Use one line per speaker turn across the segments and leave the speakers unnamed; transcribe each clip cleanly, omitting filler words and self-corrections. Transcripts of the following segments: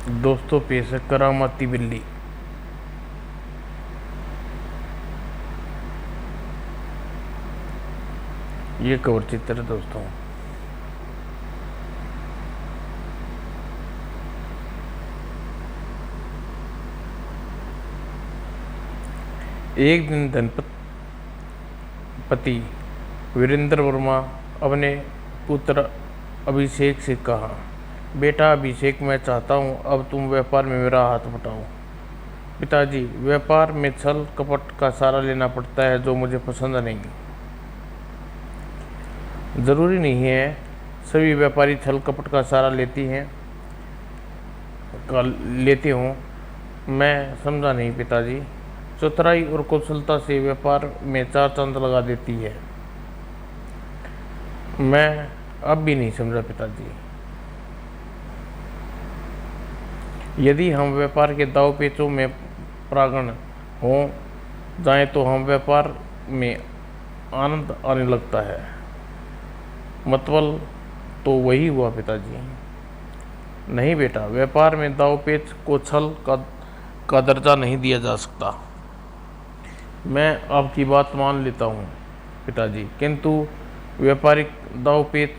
दोस्तों पेश है करामाती बिल्ली। ये कवर चित्र है दोस्तों। एक दिन धनपति वीरेंद्र वर्मा अपने पुत्र अभिषेक से कहा, बेटा अभिषेक, मैं चाहता हूँ अब तुम व्यापार में मेरा हाथ बटाओ। पिताजी, व्यापार में छल कपट का सहारा लेना पड़ता है जो मुझे पसंद नहीं। ज़रूरी नहीं है सभी व्यापारी छल कपट का सहारा लेते हों। मैं समझा नहीं पिताजी। चतुराई और कुशलता से व्यापार में चार चांद लगा देती है। मैं अब भी नहीं समझा पिताजी। यदि हम व्यापार के दाव पेचों में प्रांगण हो जाएं तो हम व्यापार में आनंद आने लगता है। मतलब तो वही हुआ पिताजी। नहीं बेटा, व्यापार में दाव पेच को छल का दर्जा नहीं दिया जा सकता। मैं आपकी बात मान लेता हूँ पिताजी, किंतु व्यापारिक दाव पेच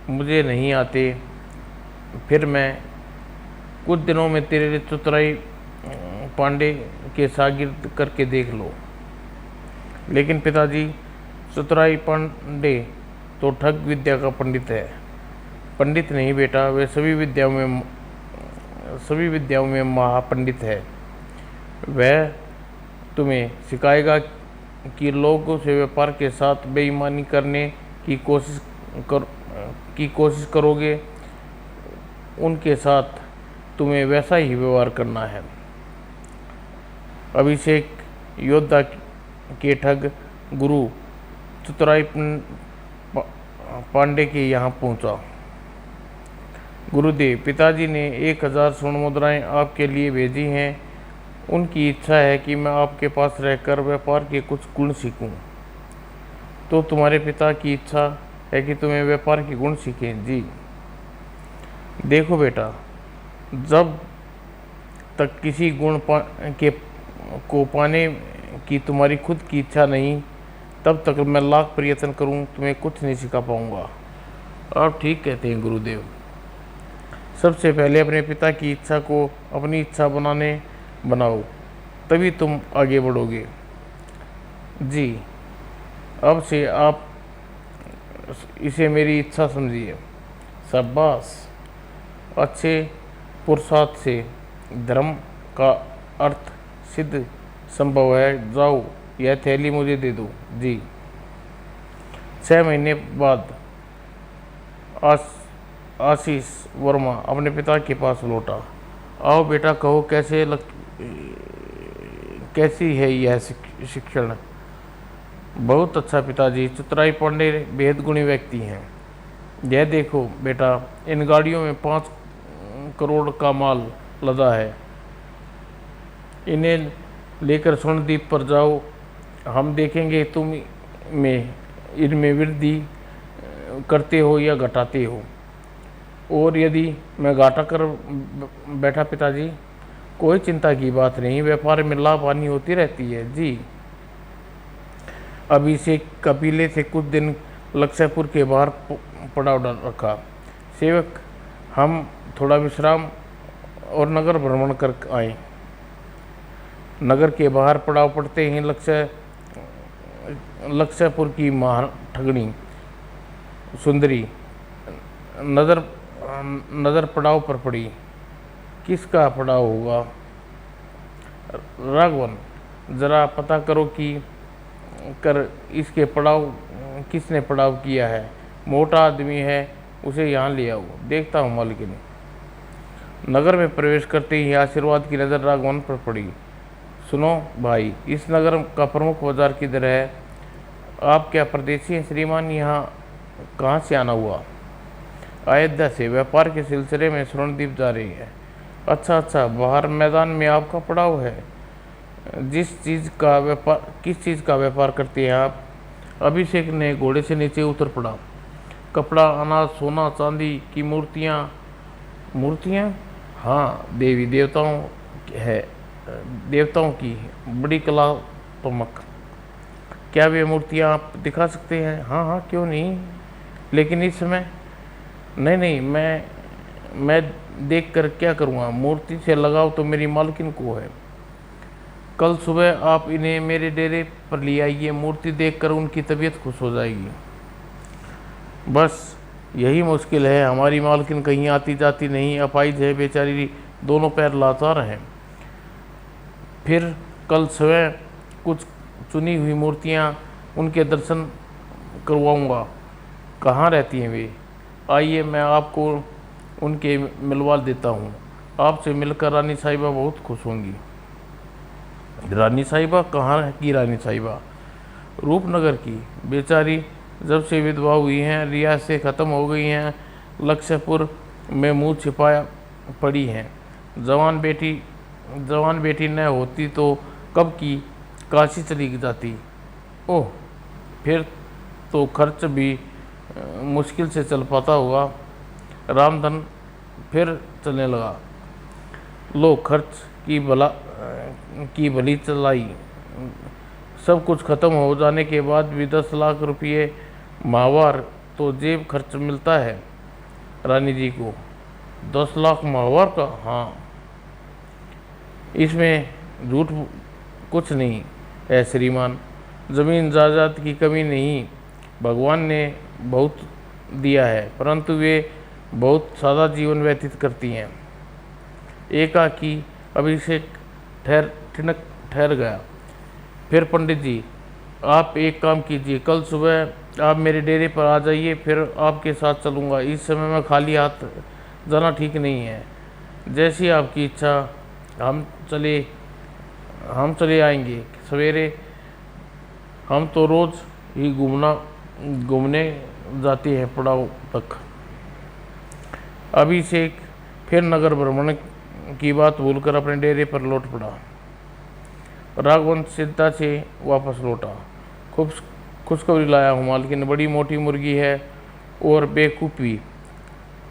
मुझे नहीं आते। फिर मैं कुछ दिनों में तेरे चतुराई पांडे के शागिर्द करके देख लो। लेकिन पिताजी, चतुराई पांडे तो ठग विद्या का पंडित है। पंडित नहीं बेटा, वे सभी विद्याओं में महापंडित है। वह तुम्हें सिखाएगा कि लोगों से व्यापार के साथ बेईमानी करने की कोशिश करोगे, उनके साथ तुम्हें वैसा ही व्यवहार करना है। अभिषेक योद्धा के ठग गुरु चतुराई पांडे के यहाँ पहुँचा। गुरुदेव, पिताजी ने 1000 स्वर्ण मुद्राएं आपके लिए भेजी हैं। उनकी इच्छा है कि मैं आपके पास रहकर व्यापार के कुछ गुण सीखूं। तो तुम्हारे पिता की इच्छा है कि तुम्हें व्यापार के गुण सीखें? जी। देखो बेटा, जब तक किसी गुण को पाने की तुम्हारी खुद की इच्छा नहीं, तब तक मैं लाख प्रयत्न करूं तुम्हें कुछ नहीं सिखा पाऊंगा। आप ठीक कहते हैं गुरुदेव। सबसे पहले अपने पिता की इच्छा को अपनी इच्छा बनाओ, तभी तुम आगे बढ़ोगे। जी, अब से आप इसे मेरी इच्छा समझिए। शाबाश। अच्छे पुरुषार्थ से धर्म का अर्थ सिद्ध संभव है। जाओ, यह थैली मुझे दे दो। जी। 6 महीने बाद आशीष वर्मा अपने पिता के पास लौटा। आओ बेटा, कहो कैसी है यह शिक्षण? बहुत अच्छा पिताजी, चतुराई पांडे बेहद गुणी व्यक्ति हैं। यह देखो बेटा, इन गाड़ियों में 5 करोड़ का माल लदा है। इन्हें लेकर स्वर्णद्वीप पर जाओ। हम देखेंगे तुम इनमें वृद्धि करते हो या घटाते हो। और यदि मैं घाटा कर बैठा पिताजी, कोई चिंता की बात नहीं, व्यापार में लाभ हानि होती रहती है। जी। अभिषेक कपिले से कुछ दिन लक्ष्यपुर के बाहर पड़ाव डाल रखा। सेवक, हम थोड़ा विश्राम और नगर भ्रमण कर आए। नगर के बाहर पड़ाव पड़ते ही लक्ष्यपुर की महाठगनी सुंदरी नजर पड़ाव पर पड़ी। किसका पड़ाव होगा? राघवन, जरा पता करो कि इसके पड़ाव किसने पड़ाव किया है। मोटा आदमी है, उसे यहाँ ले आओ। देखता हूँ मालकिन। नगर में प्रवेश करते ही आशीर्वाद की नज़र राघवन पर पड़ी। सुनो भाई, इस नगर का प्रमुख बाजार किधर है? आप क्या परदेसी हैं श्रीमान? यहाँ कहाँ से आना हुआ? अयोध्या से, व्यापार के सिलसिले में स्वर्णद्वीप जा रही है। अच्छा, बाहर मैदान में आपका पड़ाव है। किस चीज़ का व्यापार करते हैं आप? अभिषेक ने घोड़े से नीचे उतर पड़ा। कपड़ा, अनाज, सोना चांदी की मूर्तियाँ? हाँ, देवी देवताओं है, देवताओं की बड़ी कलात्मक। क्या वे मूर्तियाँ आप दिखा सकते हैं? हाँ हाँ, क्यों नहीं, लेकिन इस समय नहीं नहीं, मैं देख कर क्या करूँगा, मूर्ति से लगाव तो मेरी मालकिन को है। कल सुबह आप इन्हें मेरे डेरे पर ले आइए, मूर्ति देखकर उनकी तबीयत खुश हो जाएगी। बस यही मुश्किल है, हमारी मालकिन कहीं आती जाती नहीं, अपाहिज है बेचारी, दोनों पैर लाचार हैं। फिर कल सुबह कुछ चुनी हुई मूर्तियाँ उनके दर्शन करवाऊँगा। कहाँ रहती हैं वे? आइए मैं आपको उनके मिलवा देता हूँ। आपसे मिलकर रानी साहिबा बहुत खुश होंगी। रानी साहिबा? कहाँ की रानी साहिबा? रूपनगर की। बेचारी जब से विधवा हुई हैं, रियासतें ख़त्म हो गई हैं, लक्ष्यपुर में मुंह छिपाया पड़ी हैं। जवान बेटी न होती तो कब की काशी चली जाती। ओह, फिर तो खर्च भी मुश्किल से चल पाता होगा। रामधन फिर चलने लगा। लो, खर्च की भली चलाई। सब कुछ खत्म हो जाने के बाद भी 10 लाख रुपये माहवार तो जेब खर्च मिलता है रानी जी को। 10 लाख माहवार का? हाँ, इसमें झूठ कुछ नहीं है श्रीमान। ज़मीन जायदाद की कमी नहीं, भगवान ने बहुत दिया है, परंतु वे बहुत सादा जीवन व्यतीत करती हैं। एकाकी अभिषेक ठहर गया। फिर पंडित जी, आप एक काम कीजिए, कल सुबह आप मेरे डेरे पर आ जाइए, फिर आपके साथ चलूँगा। इस समय मैं खाली हाथ जाना ठीक नहीं है। जैसी आपकी इच्छा, हम चले आएंगे सवेरे। हम तो रोज़ ही घूमने जाते हैं पड़ाव तक। अभिषेक फिर नगर भ्रमण की बात भूलकर अपने डेरे पर लौट पड़ा। राघवन चिंता से वापस लौटा। खुशखबरी लाया हूँ मालकिन, बड़ी मोटी मुर्गी है और बेकूफी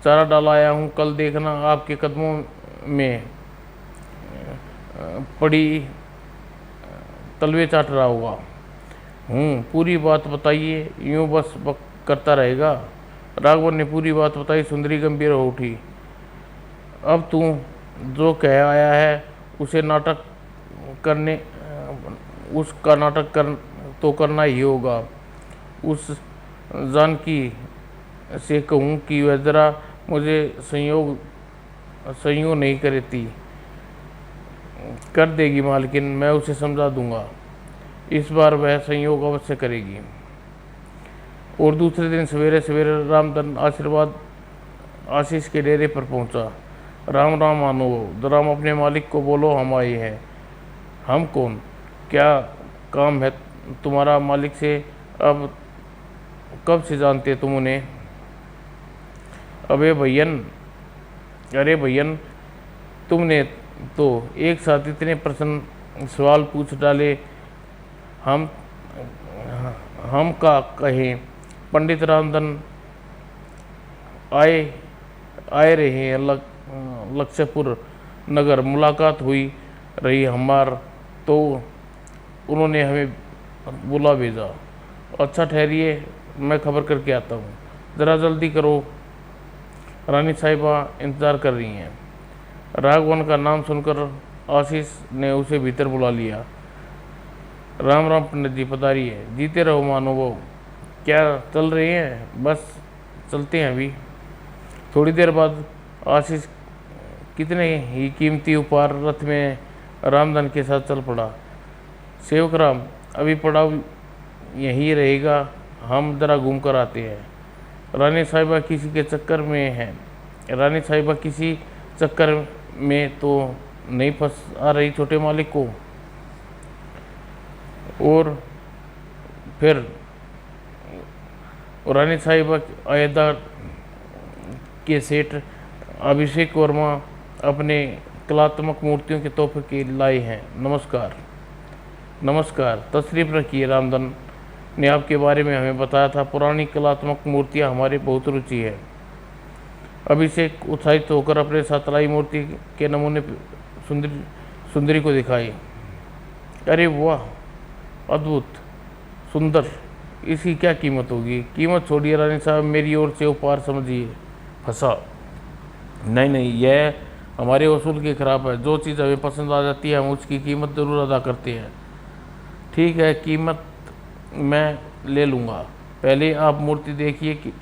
चारा डाला आया हूँ। कल देखना आपके कदमों में पड़ी तलवे चाट रहा होगा। पूरी बात बताइए, यूँ बस बक करता रहेगा। राघवन ने पूरी बात बताई। सुंदरी गंभीर हो उठी। अब तू जो कह आया है उसका नाटक तो करना ही होगा। उस जानकी से कहूँ कि वह ज़रा मुझे संयोग नहीं करती। कर देगी मालकिन, मैं उसे समझा दूंगा। इस बार वह संयोग अवश्य करेगी। और दूसरे दिन सवेरे सवेरे रामधन आशीष के डेरे पर पहुंचा। राम राम मानो, जरा अपने मालिक को बोलो हम आए हैं। हम कौन? क्या काम है तुम्हारा मालिक से? अब कब से जानते तुम उन्हें? अरे भैयन, तुमने तो एक साथ इतने प्रश्न सवाल पूछ डाले। हम का कहें। पंडित रामधन आए रहे हैं लक्ष्यपुर नगर। मुलाकात हुई रही हमार, तो उन्होंने हमें बुला भेजा। अच्छा ठहरिए, मैं खबर करके आता हूँ। ज़रा जल्दी करो, रानी साहिबा इंतज़ार कर रही हैं। राघवन का नाम सुनकर आशीष ने उसे भीतर बुला लिया। राम राम पंडित जी, पधारिए। जीते रहो मानवो। क्या चल रहे हैं? बस चलते हैं अभी। थोड़ी देर बाद आशीष कितने ही कीमती उपहार रथ में रामधन के साथ चल पड़ा। सेवक राम, अभी पड़ाव यहीं रहेगा, हम ज़रा घूम कर आते हैं। रानी साहिबा किसी के चक्कर में हैं। रानी साहिबा किसी चक्कर में तो नहीं फंस आ रही छोटे मालिक को? और फिर रानी साहिबा अयोध्या के सेठ अभिषेक वर्मा अपने कलात्मक मूर्तियों के तोहफे के लाए हैं। नमस्कार। तशरीफ रखिए। रामधन ने आपके बारे में हमें बताया था। पुरानी कलात्मक मूर्तियां हमारी बहुत रुचि है। अभिषेक उत्साहित होकर अपने साथ लाई मूर्ति के नमूने सुंदरी सुंदरी को दिखाई। अरे वाह, अद्भुत, सुंदर, इसकी क्या कीमत होगी? कीमत छोड़िए रानी साहब, मेरी ओर से उपहार समझिए। फंसा। नहीं नहीं, यह हमारे वसूल के खिलाफ है। जो चीज़ हमें पसंद आ जाती है हम उसकी कीमत ज़रूर अदा करते हैं। ठीक है, कीमत मैं ले लूँगा। पहले आप मूर्ति देखिए कि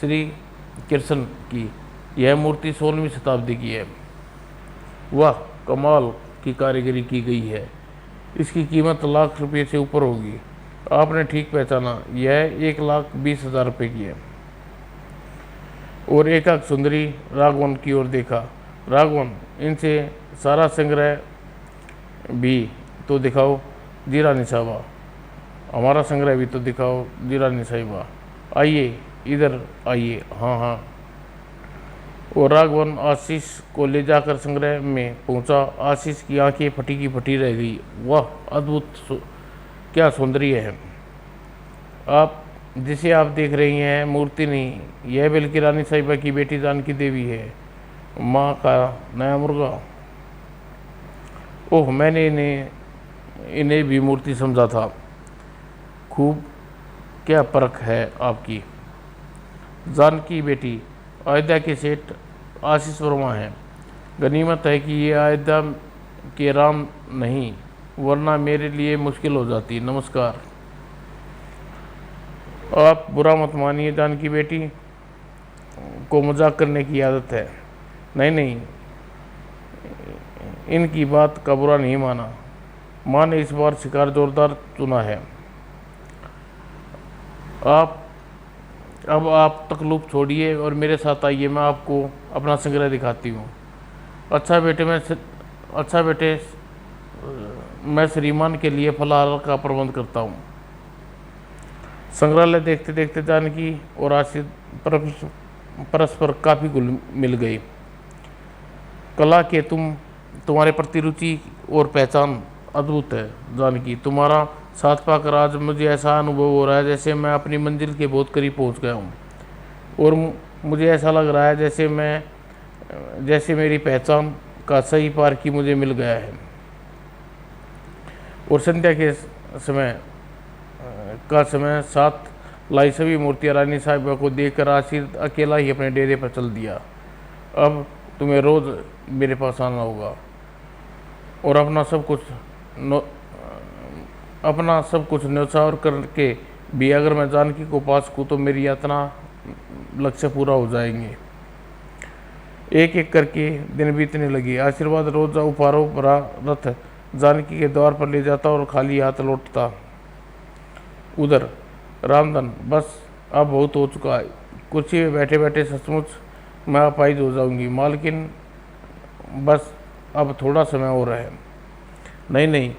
श्री कृष्ण की। यह मूर्ति 16वीं शताब्दी की है। वाह, कमाल की कारीगरी की गई है। इसकी कीमत लाख रुपये से ऊपर होगी। आपने ठीक पहचाना, यह 1,20,000 रुपये की है। और एकाक सुंदरी राघवन की ओर देखा। राघवन, इनसे सारा संग्रह भी तो दिखाओ जी रानी साहबा। हमारा संग्रह भी तो दिखाओ जी रानी साहिबा। आइए, इधर आइए। हाँ हाँ। और राघवन आशीष को ले जाकर संग्रह में पहुंचा। आशीष की आंखें फटी की फटी रह गई। वाह, अद्भुत, क्या सौंदर्य है। आप जिसे आप देख रही हैं मूर्ति नहीं, यह बल्कि रानी साहिबा की बेटी जानकी देवी है, माँ का नया मुर्गा। ओह, मैंने इन्हें भी मूर्ति समझा था। खूब, क्या परख है आपकी। जानकी बेटी अयोध्या के सेठ आशीष वर्मा हैं। गनीमत है कि ये अयोध्या के राम नहीं, वरना मेरे लिए मुश्किल हो जाती। नमस्कार। आप बुरा मत मानिए, जानकी बेटी को मजाक करने की आदत है। नहीं नहीं, इनकी बात का बुरा नहीं माना। माँ ने इस बार शिकार जोरदार चुना है। अब आप तकलीफ छोड़िए और मेरे साथ आइए, मैं आपको अपना संग्रह दिखाती हूँ। अच्छा बेटे, मैं श्रीमान के लिए फलाहार का प्रबंध करता हूँ। संग्रहालय देखते देखते जानकी और आशीष परस्पर काफ़ी घुल मिल गई। कला के तुम्हारे प्रति रुचि और पहचान अद्भुत है जानकी। तुम्हारा साथ पाकर आज मुझे ऐसा अनुभव हो रहा है जैसे मैं अपनी मंजिल के बहुत करीब पहुंच गया हूं। और मुझे ऐसा लग रहा है जैसे मेरी पहचान का सही पारखी मुझे मिल गया है। और संध्या के समय साथ लाई सभी मूर्तियाँ रानी साहिबा को देखकर आशीष अकेला ही अपने डेरे पर चल दिया। अब तुम्हें रोज़ मेरे पास आना होगा और अपना सब कुछ न्यौछावर करके भी अगर मैं जानकी को पास कूँ तो मेरी यातना लक्ष्य पूरा हो जाएंगे। एक एक करके दिन बीतने लगी। आशीर्वाद रोज उपहारों भरा रथ जानकी के द्वार पर ले जाता और खाली हाथ लौटता। उधर रामधन, बस अब बहुत हो चुका है। कुर्सी में बैठे बैठे सचमुच मैं अपाहिज हो जाऊंगी मालकिन, बस अब थोड़ा समय और है। नहीं नहीं,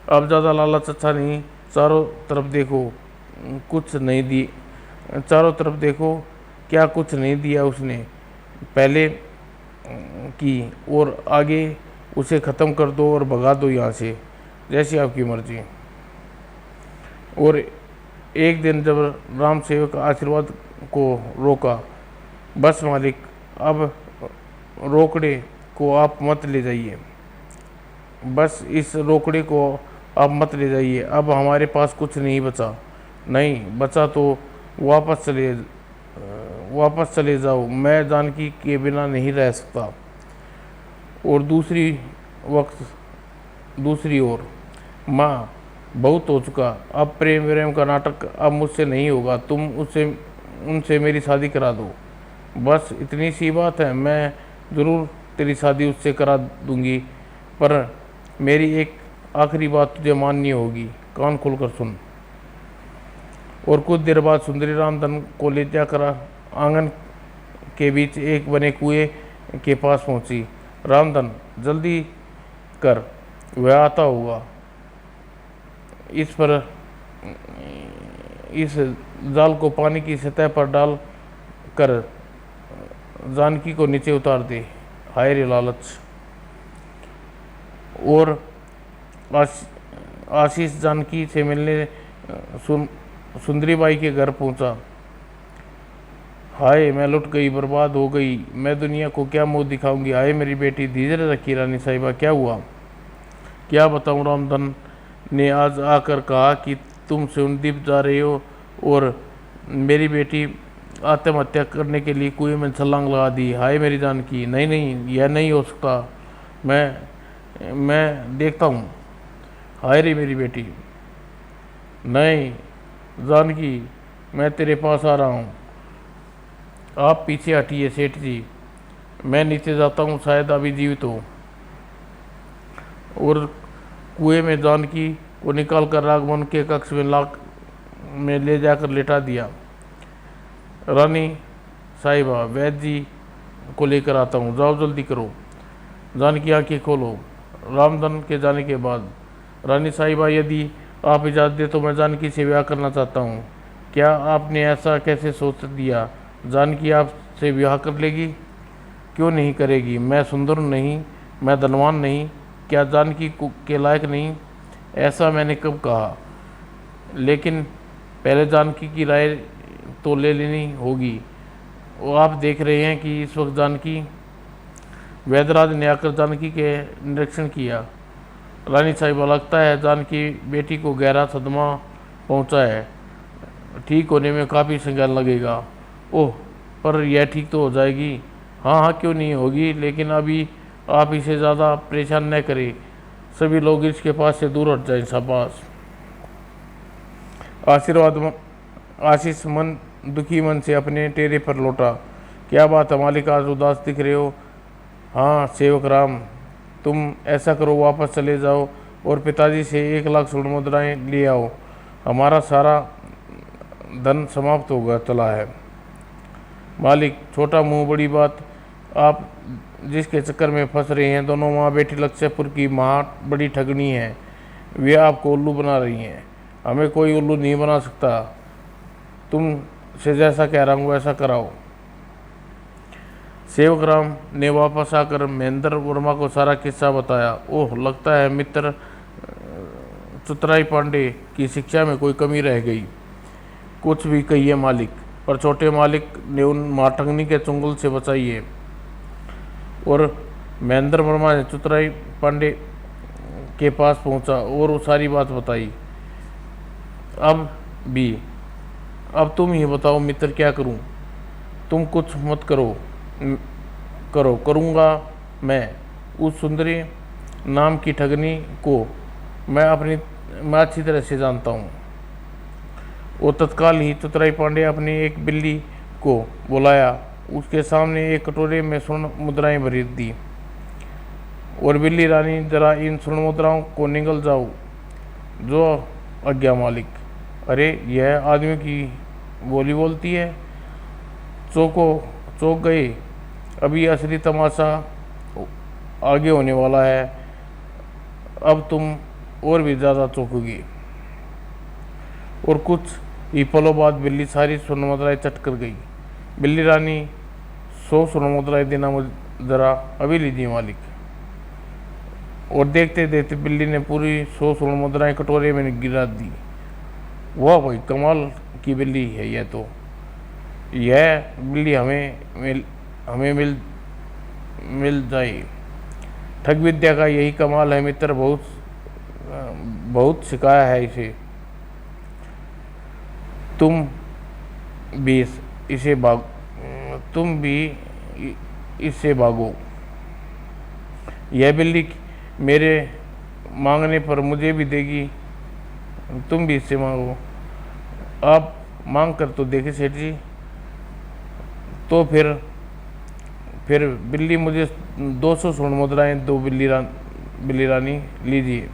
अब ज़्यादा लालच अच्छा नहीं। चारों तरफ देखो, कुछ नहीं दी। चारों तरफ देखो, क्या कुछ नहीं दिया उसने पहले की, और आगे उसे ख़त्म कर दो और भगा दो यहाँ से, जैसी आपकी मर्जी। और एक दिन जब राम सेवक आशीर्वाद को रोका, बस मालिक, अब रोकड़े को आप मत ले जाइए। बस इस रोकड़े को आप मत ले जाइए। अब हमारे पास कुछ नहीं बचा। नहीं बचा तो वापस चले जाओ। मैं जानकी के बिना नहीं रह सकता। और दूसरी ओर, माँ, बहुत हो चुका। अब प्रेम का नाटक अब मुझसे नहीं होगा। तुम उनसे मेरी शादी करा दो। बस इतनी सी बात है। मैं ज़रूर तेरी शादी उससे करा दूंगी, पर मेरी एक आखिरी बात तुझे माननी होगी। कान खोलकर सुन। और कुछ देर बाद सुंदरी रामधन को ले जाकर आंगन के बीच एक बने कुएं के पास पहुंची। रामधन, जल्दी कर, वह आता होगा। इस जाल को पानी की सतह पर डाल कर जानकी को नीचे उतार दे। हाय रे लालच। और आशीष जानकी से मिलने सुंदरी बाई के घर पहुंचा। हाय मैं लुट गई, बर्बाद हो गई, मैं दुनिया को क्या मुंह दिखाऊंगी। हाय मेरी बेटी, धीरज रखी रानी साहिबा, क्या हुआ? क्या बताऊं, रामधन ने आज आकर कहा कि तुम सुनदीप जा रहे हो और मेरी बेटी आत्महत्या करने के लिए कुएं में छलांग लगा दी। हाय मेरी जानकी, नहीं नहीं, यह नहीं हो सकता, मैं देखता हूँ। हाय रे मेरी बेटी, नहीं जानकी, मैं तेरे पास आ रहा हूँ। आप पीछे हटिए सेठ जी, मैं नीचे जाता हूँ, शायद अभी जीवित हो। और कुएं में जानकी को निकाल कर राघवन के कक्ष में लाख में ले जाकर लेटा दिया। रानी साहिबा, वैद्य जी को लेकर आता हूँ, जाओ जल्दी करो। जानकी आंखें खोलो। रामधन के जाने के बाद, रानी साहिबा यदि आप इजाज़त दे तो मैं जानकी से ब्याह करना चाहता हूँ। क्या आपने ऐसा कैसे सोच दिया? जानकी आपसे ब्याह कर लेगी? क्यों नहीं करेगी? मैं सुंदर नहीं, मैं धनवान नहीं, क्या जानकी के लायक नहीं? ऐसा मैंने कब कहा? लेकिन पहले जानकी की राय तो ले लेनी होगी। वो आप देख रहे हैं कि इस वक्त जानकी, वैद्यराज ने आकर जानकी के निरीक्षण किया। रानी साहिबा, लगता है जानकी बेटी को गहरा सदमा पहुंचा है, ठीक होने में काफ़ी समय लगेगा। ओह, पर यह ठीक तो हो जाएगी। हाँ हाँ, क्यों नहीं होगी, लेकिन अभी आप इसे ज़्यादा परेशान न करें। सभी लोग इसके पास से दूर हट जाएं। शाबाश। आशीष मन दुखी मन से अपने डेरे पर लौटा। क्या बात है मालिक, आज उदास दिख रहे हो? हाँ सेवक राम, तुम ऐसा करो, वापस चले जाओ और पिताजी से 1 लाख स्वर्ण मुद्राएं ले आओ। हमारा सारा धन समाप्त होगा चला है। मालिक, छोटा मुंह बड़ी बात, आप जिसके चक्कर में फंस रहे हैं, दोनों माँ बेटी लक्ष्यपुर की माँ बड़ी ठगनी है। वे आपको उल्लू बना रही हैं, हमें कोई उल्लू नहीं बना सकता। तुम से जैसा कह रहा हूँ वैसा कराओ। सेवक राम ने वापस आकर महेंद्र वर्मा को सारा किस्सा बताया। ओह, लगता है मित्र चतुराई पांडे की शिक्षा में कोई कमी रह गई। कुछ भी कहिए मालिक, पर छोटे मालिक ने उन माठंगनी के चुंगल से बचाइए। और महेंद्र वर्मा ने चतुराई पांडे के पास पहुंचा और वो सारी बात बताई। अब तुम ही बताओ मित्र, क्या करूं? तुम कुछ मत करूंगा मैं। उस सुंदरी नाम की ठगनी को मैं अच्छी तरह से जानता हूँ। वो तत्काल ही चतुराई पांडे अपनी एक बिल्ली को बुलाया, उसके सामने एक कटोरे में स्वर्ण मुद्राएं भरी दी और बिल्ली रानी, जरा इन स्वर्ण मुद्राओं को निगल जाओ। जो आज्ञा मालिक। अरे, यह आदमी की बोली बोलती है। चौंक गए, अभी असली तमाशा आगे होने वाला है। अब तुम और भी ज़्यादा चौंकोगी। और कुछ ही पलों बाद बिल्ली सारी स्वर्ण मुद्राएं चट कर गई। बिल्ली रानी, 100 स्वर्ण मुद्राएं देना मुझे जरा। अभी लीजिए मालिक। और देखते देखते बिल्ली ने पूरी 100 स्वर्ण मुद्राएं कटोरे में गिरा दी। वाह भाई, कमाल की बिल्ली है यह तो। यह बिल्ली हमें मिल जाए। ठग विद्या का यही कमाल है मित्र, बहुत सिखाया है इसे। तुम भी इससे भागो। यह बिल्ली मेरे मांगने पर मुझे भी देगी, तुम भी इससे मांगो। आप मांग कर तो देखे सेठ जी। तो फिर बिल्ली, मुझे 200 स्वर्ण मुद्राएं दो। बिल्ली रानी, लीजिए।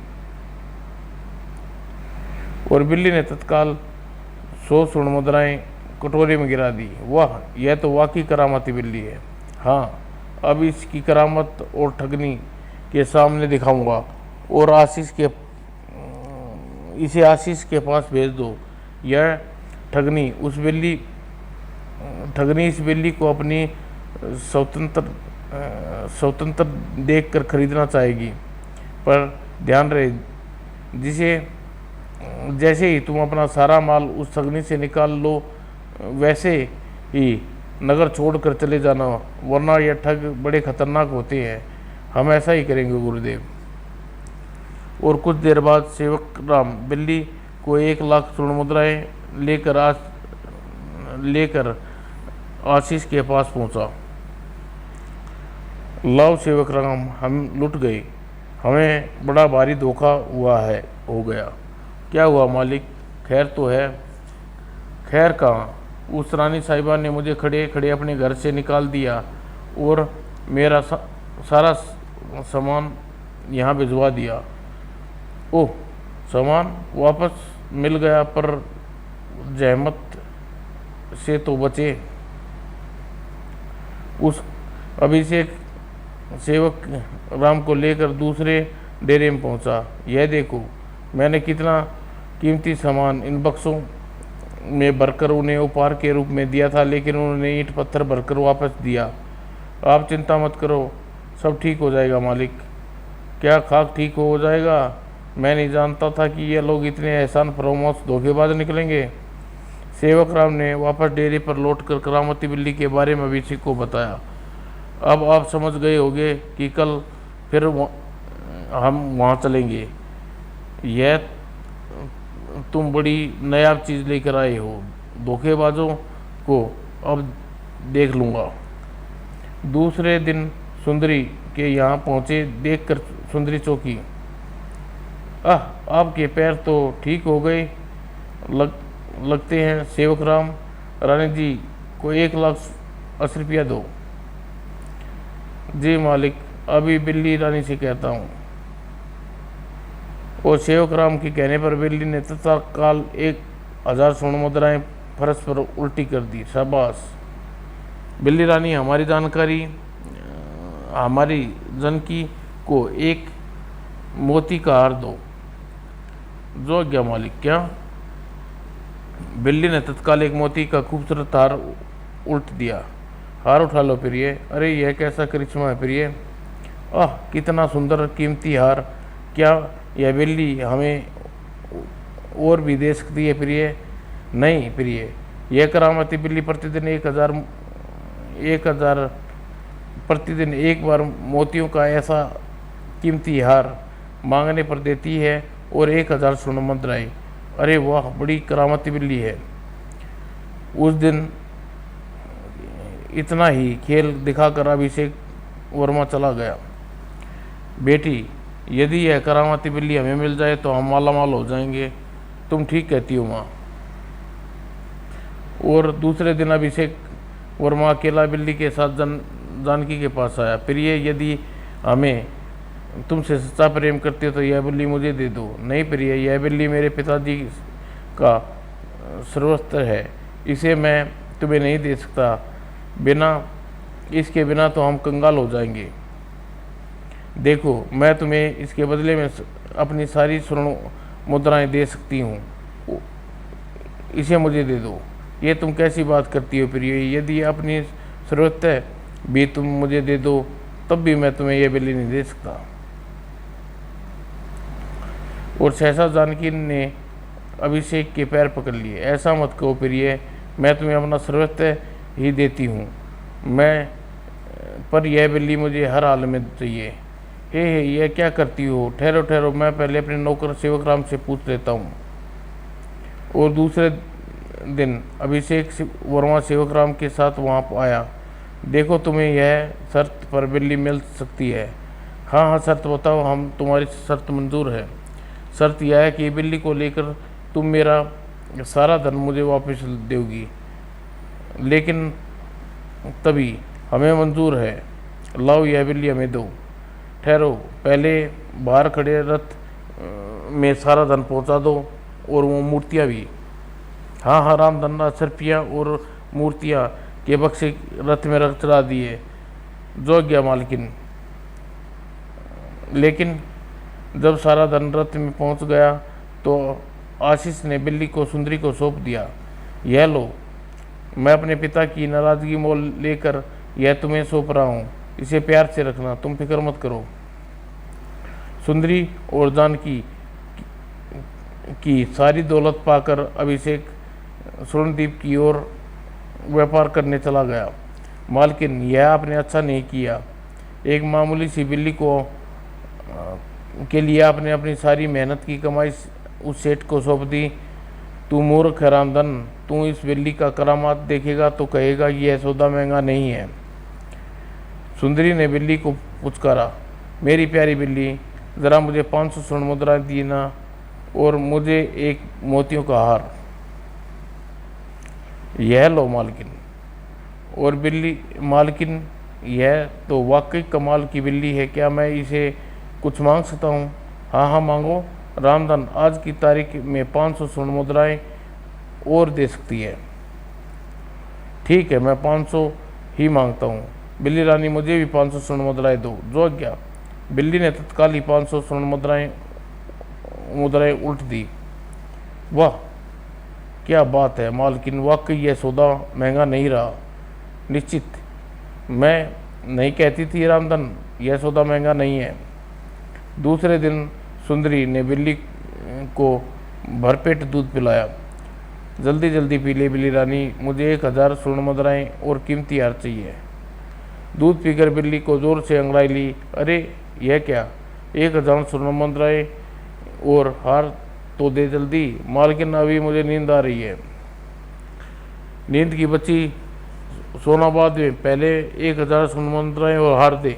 और बिल्ली ने तत्काल 100 स्वर्ण मुद्राएं कटोरे में गिरा दी। वाह, यह तो वाकई करामाती बिल्ली है। हाँ, अब इसकी करामत और ठगनी के सामने दिखाऊंगा। और इसे आशीष के पास भेज दो। यह ठगनी इस बिल्ली को अपनी स्वतंत्र देखकर खरीदना चाहेगी। पर ध्यान रहे, जैसे ही तुम अपना सारा माल उस ठगनी से निकाल लो, वैसे ही नगर छोड़कर चले जाना, वरना यह ठग बड़े खतरनाक होते हैं। हम ऐसा ही करेंगे गुरुदेव। और कुछ देर बाद सेवक राम बिल्ली को 1 लाख स्वर्ण मुद्राएं लेकर आशीष के पास पहुंचा। लाओ सेवक राम, हम लुट गए, हमें बड़ा भारी धोखा हो गया। क्या हुआ मालिक, खैर तो है? खैर कहाँ, उस रानी साहिबा ने मुझे खड़े खड़े अपने घर से निकाल दिया और मेरा सारा सामान यहाँ भिजवा दिया। ओह, सामान वापस मिल गया, पर जहमत से तो बचे। उस अभिषेक सेवक राम को लेकर दूसरे डेरे में पहुंचा। यह देखो, मैंने कितना कीमती सामान इन बक्सों में भरकर उन्हें उपहार के रूप में दिया था, लेकिन उन्होंने ईंट पत्थर भरकर वापस दिया। आप चिंता मत करो, सब ठीक हो जाएगा मालिक। क्या खाक ठीक हो जाएगा? मैं नहीं जानता था कि ये लोग इतने एहसान फरामोश धोखेबाज निकलेंगे। सेवक राम ने वापस डेरे पर लौटकर करामती बिल्ली के बारे में अभिषेक को बताया। अब आप समझ गए होंगे कि कल फिर हम वहाँ चलेंगे। यह तुम बड़ी नायाब चीज़ लेकर आए हो, धोखेबाजों को अब देख लूँगा। दूसरे दिन सुंदरी के यहाँ पहुँचे, देखकर सुंदरी चौंकी। आपके पैर तो ठीक हो गए लगते हैं सेवक राम। रानी जी को 1,80,000 रुपया दो। जी मालिक, अभी बिल्ली रानी से कहता हूँ। और सेवक राम के कहने पर बिल्ली ने तत्काल 1,000 स्वर्ण मुद्राएं फर्श पर उल्टी कर दी। शाबाश बिल्ली रानी, हमारी जनकी को एक मोती का हार दो। जो क्या मालिक? क्या? बिल्ली ने तत्काल एक मोती का खूबसूरत हार उल्ट दिया। हार उठा लो प्रिय। अरे यह कैसा करिश्मा है प्रिय, कितना सुंदर कीमती हार। क्या यह बिल्ली हमें और भी दे सकती है प्रिय? नहीं प्रिय, यह करामती बिल्ली प्रतिदिन 1,000 प्रतिदिन एक बार मोतियों का ऐसा कीमती हार मांगने पर देती है, और 1,000 स्वर्ण मुद्राएं। अरे वाह, बड़ी करामती बिल्ली है। उस दिन इतना ही खेल दिखाकर अभिषेक वर्मा चला गया। बेटी, यदि यह करामती बिल्ली हमें मिल जाए तो हम मालामाल हो जाएंगे। तुम ठीक कहती हो माँ। और दूसरे दिन अभिषेक वर्मा अकेला बिल्ली के साथ जानकी के पास आया। प्रिय, यदि हमें तुमसे सच्चा प्रेम करते हो तो यह बिल्ली मुझे दे दो। नहीं प्रिय, यह बिल्ली मेरे पिताजी का सर्वस्व है, इसे मैं तुम्हें नहीं दे सकता। इसके बिना तो हम कंगाल हो जाएंगे। देखो, मैं तुम्हें इसके बदले में अपनी सारी स्वर्ण मुद्राएं दे सकती हूँ, इसे मुझे दे दो। ये तुम कैसी बात करती हो प्रिय? यदि अपनी सर्वस्व भी तुम मुझे दे दो तब भी मैं तुम्हें यह बिल्ली नहीं दे सकता। और सहसा जानकी ने अभिषेक के पैर पकड़ लिए। ऐसा मत कहो प्रिय, मैं तुम्हें अपना सर्वस्व ही देती हूँ, पर यह बिल्ली मुझे हर हाल में चाहिए। हे यह क्या करती हो? ठहरो ठहरो, मैं पहले अपने नौकर सेवक राम से पूछ लेता हूँ। और दूसरे दिन अभिषेक वर्मा सेवक राम के साथ वहाँ आया। देखो, तुम्हें यह शर्त पर बिल्ली मिल सकती है। हाँ, शर्त बताओ, हम तुम्हारी शर्त मंजूर है। शर्त यह है कि बिल्ली को लेकर तुम मेरा सारा धन मुझे वापस दोगी, लेकिन तभी हमें मंजूर है। लाओ, यह बिल्ली हमें दो। ठहरो, पहले बाहर खड़े रथ में सारा धन पहुंचा दो, और वो मूर्तियाँ भी। हाँ, राम धन 80 रुपया और मूर्तियाँ के बक्से रथ में रख चढ़ा दिए। जो गया मालकिन। लेकिन जब सारा धन रथ में पहुंच गया तो आशीष ने बिल्ली को सुंदरी को सौंप दिया। यह लो, मैं अपने पिता की नाराज़गी मोल लेकर यह तुम्हें सौंप रहा हूँ, इसे प्यार से रखना, तुम फिक्र मत करो। सुंदरी और जानकी की सारी दौलत पाकर अभिषेक स्वर्णद्वीप की ओर व्यापार करने चला गया। मालकिन, यह आपने अच्छा नहीं किया। एक मामूली सी बिल्ली को के लिए आपने अपनी सारी मेहनत की कमाई उस सेठ को सौंप दी। तू मूर्ख हरामदन, तू इस बिल्ली का करामात देखेगा तो कहेगा यह सौदा महंगा नहीं है। सुंदरी ने बिल्ली को पुचकारा, मेरी प्यारी बिल्ली, ज़रा मुझे 500 स्वर्ण मुद्राएं देना और मुझे एक मोतियों का हार। यह लो मालकिन। और बिल्ली, मालकिन, यह तो वाकई कमाल की बिल्ली है, क्या मैं इसे कुछ मांग सकता हूँ? हाँ हाँ मांगो। रामधन आज की तारीख में 500 स्वर्ण मुद्राएं और दे सकती है। ठीक है, मैं 500 ही मांगता हूँ। बिल्ली रानी, मुझे भी 500 स्वर्ण मुद्राएं दो। जो आज्ञा। बिल्ली ने तत्काल ही 500 स्वर्ण मुद्राएं उल्ट दी। वाह, क्या बात है मालकिन, वाकई यह सौदा महंगा नहीं रहा। निश्चित, मैं नहीं कहती थी रामधन, यह सौदा महंगा नहीं है। दूसरे दिन सुंदरी ने बिल्ली को भरपेट दूध पिलाया। जल्दी जल्दी पी ले बिल्ली रानी, मुझे 1000 स्वर्ण मुद्राएं और कीमती हार चाहिए। दूध पीकर बिल्ली को जोर से अंगड़ाई ली। अरे यह क्या, 1000 स्वर्ण मुद्राएं और हार तो दे जल्दी। मालकिन, अभी मुझे नींद आ रही है। नींद की बच्ची, सोना बाद में, पहले 1000 स्वर्ण मुद्राएं और हार दे।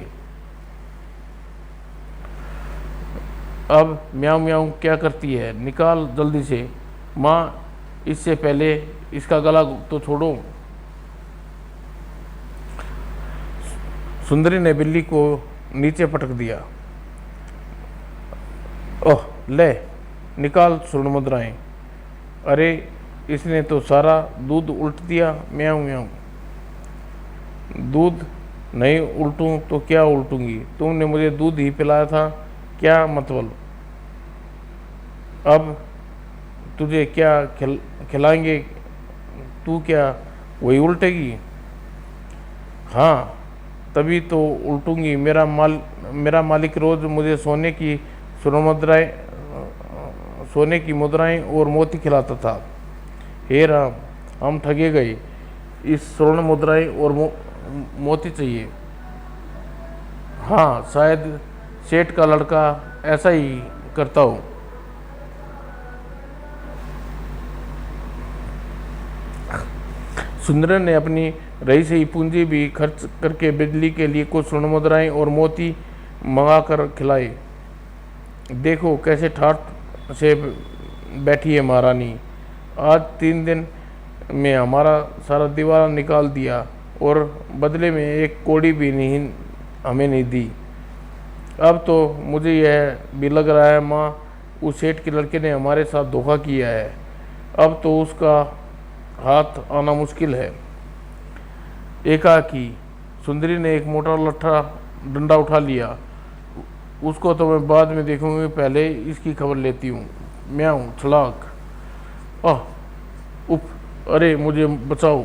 अब म्याऊं म्याऊं क्या करती है, निकाल जल्दी से। माँ, इससे पहले इसका गला तो छोड़ो। सुंदरी ने बिल्ली को नीचे पटक दिया। ओह ले, निकाल स्वर्ण मुद्राएं। अरे इसने तो सारा दूध उल्ट दिया। म्याऊं म्याऊं। दूध नहीं उल्टूं तो क्या उल्टूंगी, तुमने मुझे दूध ही पिलाया था, क्या मतलब। अब तुझे क्या खिलाएंगे, तू क्या वही उल्टेगी। हाँ, तभी तो उल्टूंगी। मेरा मालिक रोज़ मुझे सोने की मुद्राएं और मोती खिलाता था। हे राम, हम ठगे गए। इस स्वर्ण मुद्राएं और मोती चाहिए। हाँ, शायद सेठ का लड़का ऐसा ही करता हो। सुंदर ने अपनी रही सही पूंजी भी खर्च करके बिजली के लिए कुछ स्वर्ण मुद्राएं और मोती मंगा कर खिलाए। देखो कैसे ठाठ से बैठी है महारानी, आज 3 दिन में हमारा सारा दीवार निकाल दिया और बदले में एक कौड़ी भी नहीं हमें नहीं दी। अब तो मुझे यह भी लग रहा है माँ, उस सेठ के लड़के ने हमारे साथ धोखा किया है। अब तो उसका हाथ आना मुश्किल है। एकाकी सुंदरी ने एक मोटा लट्ठा डंडा उठा लिया। उसको तो मैं बाद में देखूंगी, पहले इसकी खबर लेती हूँ। म्याऊं छलाक। उफ, अरे मुझे बचाओ,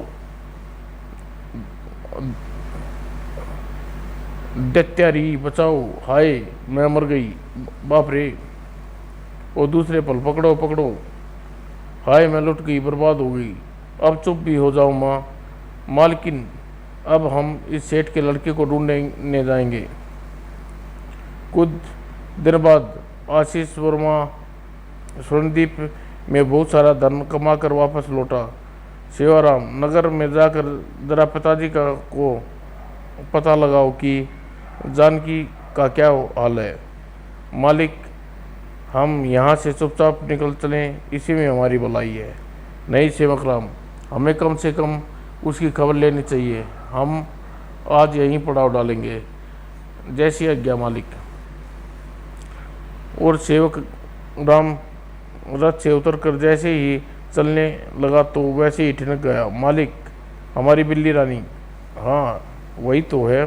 दैत्यारी बचाओ, हाय मैं मर गई, बाप रे। और दूसरे पल, पकड़ो पकड़ो, हाय मैं लुट गई, बर्बाद हो गई। अब चुप भी हो जाओ माँ। मालकिन, अब हम इस सेठ के लड़के को ढूंढने जाएंगे। कुछ दिन बाद आशीष वर्मा स्वर्णद्वीप में बहुत सारा धन कमा कर वापस लौटा। सेवाराम, नगर में जाकर जरा पिताजी को पता लगाओ कि जानकी का क्या हाल है। मालिक, हम यहाँ से चुपचाप निकल चलें, इसी में हमारी भलाई है। नहीं सेवकराम, हमें कम से कम उसकी खबर लेनी चाहिए। हम आज यहीं पड़ाव डालेंगे। जैसी आज्ञा मालिक। और सेवक राम रथ से उतरकर जैसे ही चलने लगा तो वैसे ही ठिनक गया। मालिक, हमारी बिल्ली रानी। हाँ वही तो है।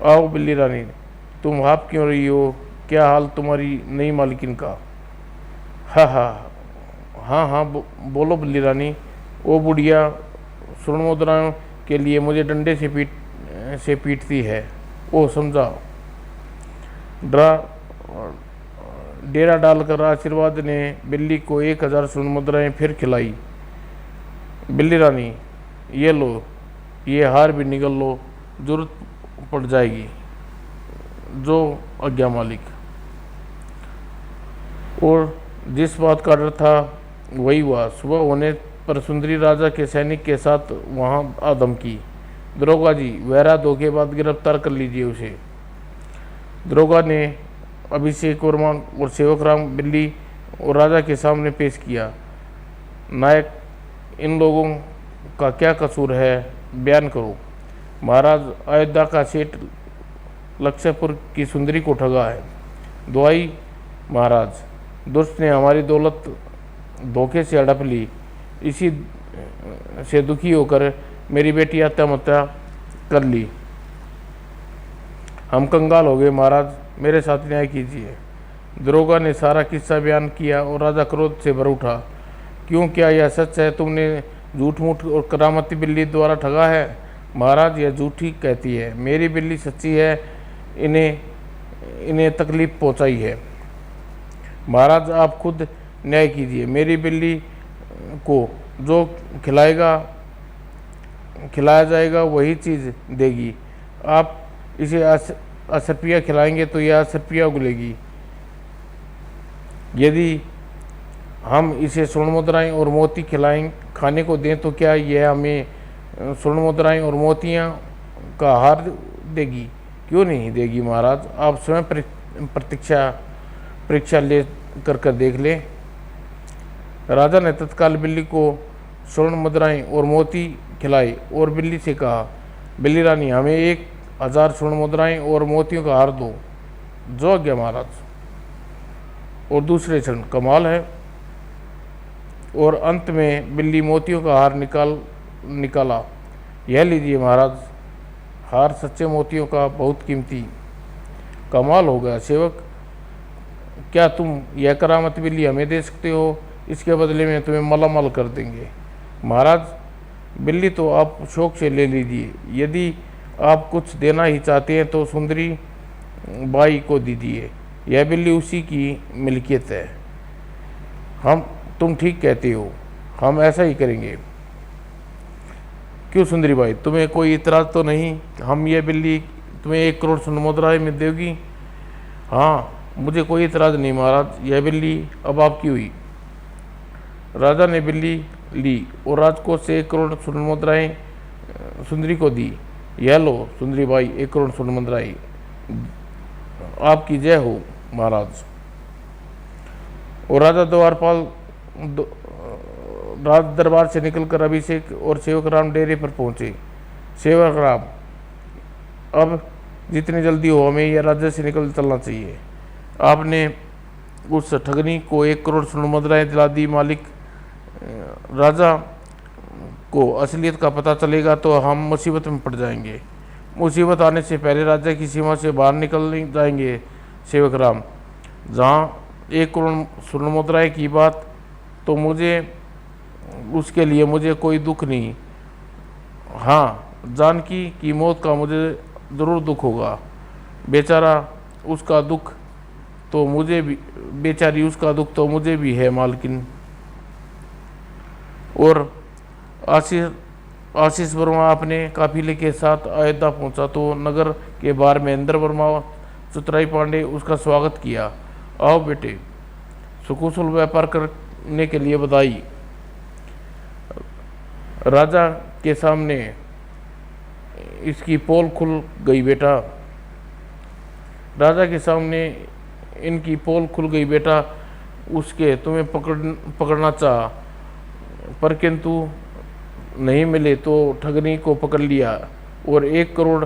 आओ बिल्ली रानी, तुम हाफ क्यों रही हो, क्या हाल तुम्हारी नई मालकिन का। हाँ, बोलो बिल्ली रानी। वो बुढ़िया स्वर्ण मुद्राओं के लिए मुझे डंडे से पीटती है। ओ समझा। डेरा डालकर आशीर्वाद ने बिल्ली को 1000 स्वर्ण मुद्राएं फिर खिलाई। बिल्ली रानी, ये लो, ये हार भी निकल लो, जरूरत पड़ जाएगी। जो आज्ञा मालिक। और जिस बात का डर था वही हुआ। सुबह होने पर सुंदरी राजा के सैनिक के साथ वहां आदम की। दरोगा जी, वहरा धोखेबाज गिरफ्तार कर लीजिए उसे। दरोगा ने अभिषेक वर्मा और सेवक राम बिल्ली और राजा के सामने पेश किया। नायक, इन लोगों का क्या कसूर है, बयान करो। महाराज, अयोध्या का सेठ लक्ष्यपुर की सुंदरी को ठगा है। दुहाई महाराज, दुष्ट ने हमारी दौलत धोखे से हड़प ली। इसी से दुखी होकर मेरी बेटी आत्महत्या कर ली। हम कंगाल हो गए महाराज, मेरे साथ न्याय कीजिए। दरोगा ने सारा किस्सा बयान किया और राजा क्रोध से भर उठा। क्यों, क्या यह सच है? तुमने झूठ मूठ और करामती बिल्ली द्वारा ठगा है? महाराज, यह झूठी कहती है, मेरी बिल्ली सच्ची है, इन्हें तकलीफ पहुंचाई है। महाराज, आप खुद न्याय कीजिए। मेरी बिल्ली को जो खिलाया जाएगा वही चीज़ देगी। आप इसे असरपिया खिलाएंगे तो यह असरपिया उगलेगी। यदि हम इसे स्वर्ण मुद्राएं और मोती खाने को दें तो क्या यह हमें स्वर्ण मुद्राएं और मोतियां का हार देगी? क्यों नहीं देगी महाराज, आप स्वयं परीक्षा ले कर देख लें। राजा ने तत्काल बिल्ली को स्वर्ण मुद्राएं और मोती खिलाए और बिल्ली से कहा, बिल्ली रानी, हमें 1000 स्वर्ण मुद्राएं और मोतियों का हार दो। जो आज्ञा महाराज। और दूसरे क्षण कमाल है। और अंत में बिल्ली मोतियों का हार निकाला। यह लीजिए महाराज, हार सच्चे मोतियों का, बहुत कीमती। कमाल हो गया सेवक, क्या तुम यह करामत बिल्ली हमें दे सकते हो? इसके बदले में तुम्हें मालामाल कर देंगे। महाराज, बिल्ली तो आप शौक से ले लीजिए। यदि आप कुछ देना ही चाहते हैं तो सुंदरी बाई को दीजिए। यह बिल्ली उसी की मिल्कियत है। तुम ठीक कहते हो, हम ऐसा ही करेंगे। क्यों सुंदरी बाई, तुम्हें कोई इतराज़ तो नहीं? हम यह बिल्ली तुम्हें 1 करोड़ स्वर्ण मुद्राएं में देगी। हाँ, मुझे कोई इतराज़ नहीं महाराज, यह बिल्ली अब आपकी हुई। राजा ने बिल्ली ली और राजकोष से 1 करोड़ स्वर्ण मुद्राएं सुंदरी को दी। यह लो सुंदरी बाई, 1 करोड़ स्वर्ण मुद्राएं, आपकी जय हो महाराज। और राजा द्वारपाल राज दरबार से निकलकर अभिषेक और सेवक राम डेरे पर पहुंचे। सेवक राम, अब जितनी जल्दी हो हमें यह राज्य से निकल चलना चाहिए। आपने उस ठगनी को 1 करोड़ स्वर्ण मुद्राएं दिला दी। मालिक, राजा को असलियत का पता चलेगा तो हम मुसीबत में पड़ जाएंगे। मुसीबत आने से पहले राज्य की सीमा से बाहर निकल जाएंगे। सेवक राम, जहाँ 1 करोड़ स्वर्ण मुद्राएं की बात, तो उसके लिए मुझे कोई दुख नहीं। हाँ, जानकी की मौत का मुझे ज़रूर दुख होगा। बेचारा उसका दुख तो मुझे भी बेचारी उसका दुख तो मुझे भी है मालकिन। और आशीष वर्मा अपने काफिले के साथ अयोध्या पहुंचा तो नगर के बाहर महेंद्र वर्मा चतुराई पांडे उसका स्वागत किया। आओ बेटे, सुकुशल व्यापार करने के लिए बधाई। राजा के सामने इसकी पोल खुल गई बेटा। राजा के सामने इनकी पोल खुल गई बेटा। उसके तुम्हें पकड़ना चाहा, पर किंतु नहीं मिले तो ठगनी को पकड़ लिया और 1 करोड़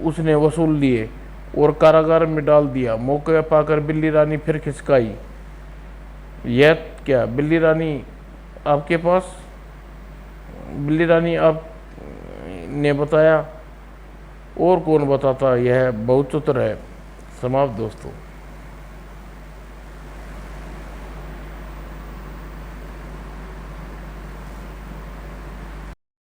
उसने वसूल लिए और कारागार में डाल दिया। मौका पाकर बिल्ली रानी फिर खिसकाई। यह क्या बिल्ली रानी आपके पास? बिल्ली रानी आप ने बताया, और कौन बताता, यह बहुत चतुर है। समाप्त दोस्तों।